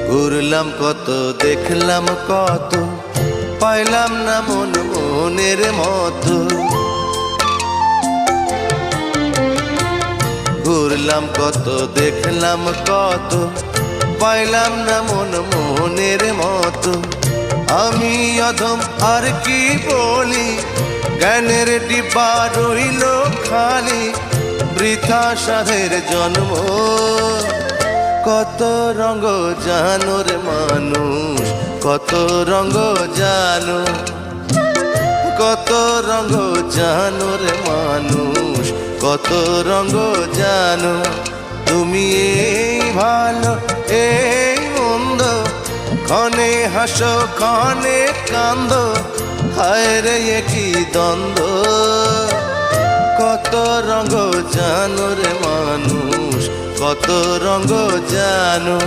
ঘুরলাম কত, দেখলাম কত, পাইলাম না মন মনের মতো। ঘুরলাম কত, দেখলাম কত, পাইলাম না মন মনের মতো। আমি অধম আর কি বলি, জ্ঞানের ডিব্বা রইল খালি, বৃথা সাধের জন্ম। কত রঙ জানো রে মানুষ, কত রঙ জানো, কত রঙ জানো রে মানুষ, কত রঙ জানো। তুমি এই ভালো এই মন্দ, ক্ষণে হাসো ক্ষণে কান্দো, হায় রে কি দ্বন্দ্ব। কত রঙ জানো রে মানুষ, কত রঙ জানো।